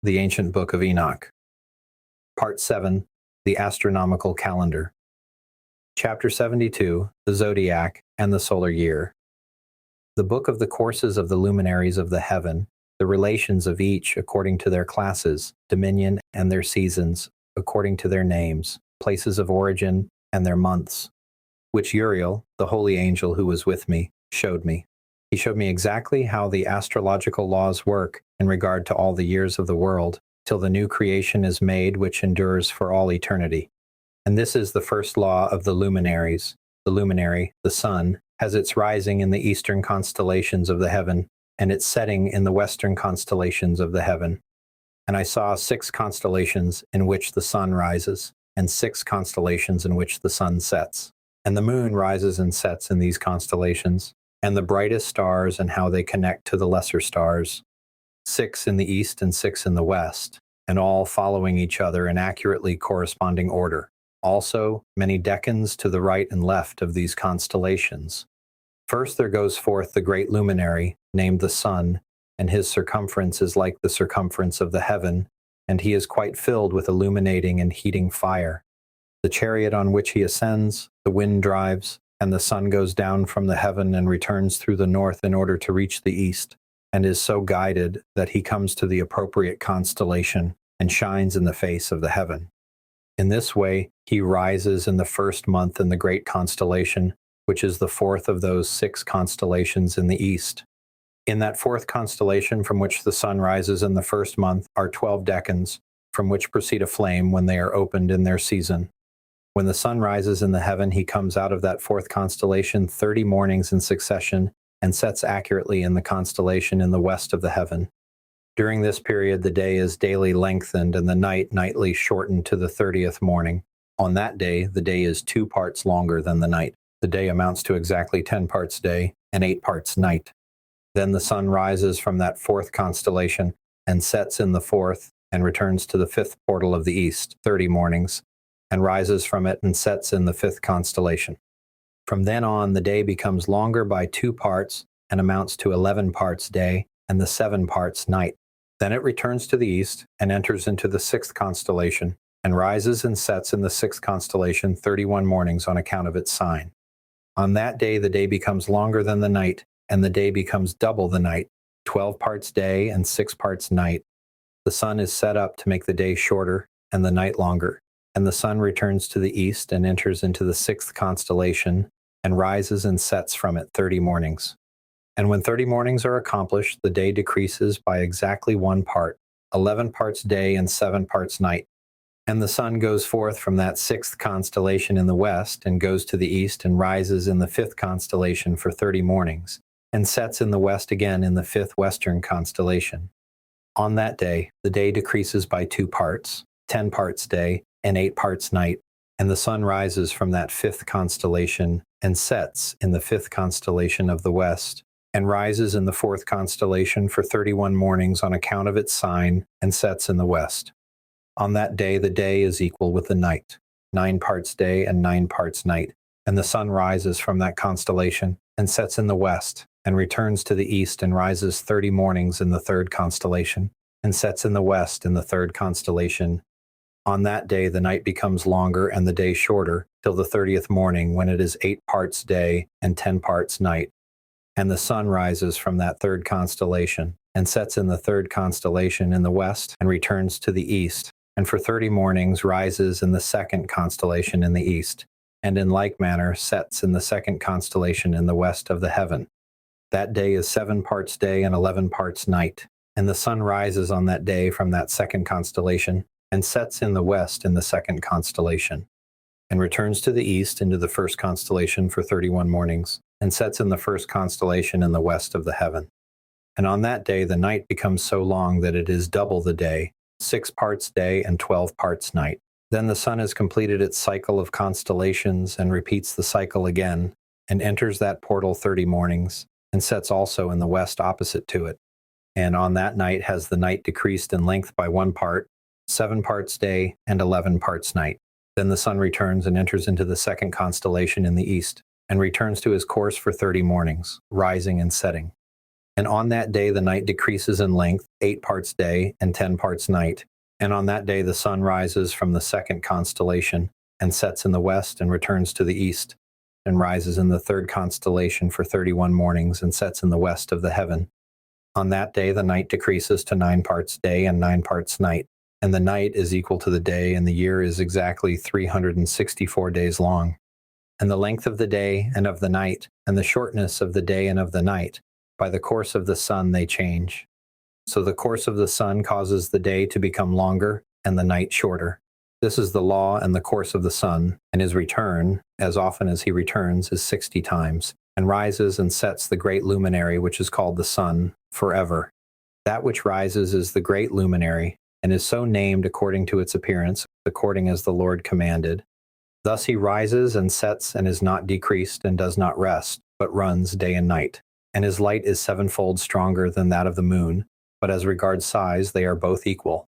The Ancient Book of Enoch. Part 7, The Astronomical Calendar. Chapter 72, The Zodiac and the Solar Year. The book of the courses of the luminaries of the heaven, the relations of each according to their classes, dominion, and their seasons, according to their names, places of origin, and their months, which Uriel, the holy angel who was with me, showed me. He showed me exactly how the astrological laws work in regard to all the years of the world, till the new creation is made which endures for all eternity. And this is the first law of the luminaries. The luminary, the sun, has its rising in the eastern constellations of the heaven, and its setting in the western constellations of the heaven. And I saw 6 constellations in which the sun rises, and 6 constellations in which the sun sets. And the moon rises and sets in these constellations, and the brightest stars and how they connect to the lesser stars, 6 in the east and 6 in the west, and all following each other in accurately corresponding order. Also, many decans to the right and left of these constellations. First there goes forth the great luminary, named the sun, and his circumference is like the circumference of the heaven, and he is quite filled with illuminating and heating fire. The chariot on which he ascends, the wind drives, and the sun goes down from the heaven and returns through the north in order to reach the east, and is so guided that he comes to the appropriate constellation and shines in the face of the heaven. In this way, he rises in the first month in the great constellation, which is the 4th of those 6 constellations in the east. In that 4th constellation from which the sun rises in the first month are 12 decans, from which proceed a flame when they are opened in their season. When the sun rises in the heaven, he comes out of that 4th constellation 30 mornings in succession, and sets accurately in the constellation in the west of the heaven. During this period the day is daily lengthened, and the night nightly shortened to the 30th morning. On that day the day is 2 parts longer than the night. The day amounts to exactly 10 parts day, and 8 parts night. Then the sun rises from that 4th constellation, and sets in the 4th, and returns to the 5th portal of the east, 30 mornings, and rises from it and sets in the 5th constellation. From then on the day becomes longer by 2 parts, and amounts to 11 parts day, and the 7 parts night. Then it returns to the east, and enters into the 6th constellation, and rises and sets in the 6th constellation 31 mornings on account of its sign. On that day the day becomes longer than the night, and the day becomes double the night, 12 parts day and 6 parts night. The sun is set up to make the day shorter, and the night longer. And the sun returns to the east and enters into the 6th constellation, and rises and sets from it 30 mornings. And when 30 mornings are accomplished, the day decreases by exactly 1 part, 11 parts day and 7 parts night. And the sun goes forth from that 6th constellation in the west, and goes to the east, and rises in the 5th constellation for 30 mornings, and sets in the west again in the 5th western constellation. On that day, the day decreases by 2 parts, 10 parts day, and 8 parts night, and the sun rises from that 5th constellation, and sets in the 5th constellation of the west, and rises in the 4th constellation for 31 mornings on account of its sign, and sets in the west. On that day the day is equal with the night, 9 parts day and 9 parts night, and the sun rises from that constellation, and sets in the west, and returns to the east, and rises 30 mornings in the 3rd constellation, and sets in the west in the 3rd constellation. On that day the night becomes longer and the day shorter, till the 30th morning, when it is 8 parts day and 10 parts night. And the sun rises from that 3rd constellation, and sets in the 3rd constellation in the west, and returns to the east, and for 30 mornings rises in the 2nd constellation in the east, and in like manner sets in the 2nd constellation in the west of the heaven. That day is 7 parts day and 11 parts night, and the sun rises on that day from that 2nd constellation, and sets in the west in the 2nd constellation, and returns to the east into the 1st constellation for 31 mornings, and sets in the 1st constellation in the west of the heaven. And on that day the night becomes so long that it is double the day, 6 parts day and 12 parts night. Then the sun has completed its cycle of constellations, and repeats the cycle again, and enters that portal 30 mornings, and sets also in the west opposite to it. And on that night has the night decreased in length by 1 part, 7 parts day and 11 parts night. Then the sun returns and enters into the 2nd constellation in the east, and returns to his course for 30 mornings, rising and setting. And on that day the night decreases in length, 8 parts day and 10 parts night. And on that day the sun rises from the second constellation, and sets in the west, and returns to the east, and rises in the third constellation for 31 mornings, and sets in the west of the heaven. On that day the night decreases to 9 parts day and 9 parts night. And the night is equal to the day, and the year is exactly 364 days long. And the length of the day and of the night, and the shortness of the day and of the night, by the course of the sun they change. So the course of the sun causes the day to become longer, and the night shorter. This is the law and the course of the sun, and his return, as often as he returns, is 60 times, and rises and sets the great luminary which is called the sun, forever. That which rises is the great luminary, and is so named according to its appearance, according as the Lord commanded. Thus he rises and sets, and is not decreased, and does not rest, but runs day and night. And his light is 7-fold stronger than that of the moon, but as regards size they are both equal.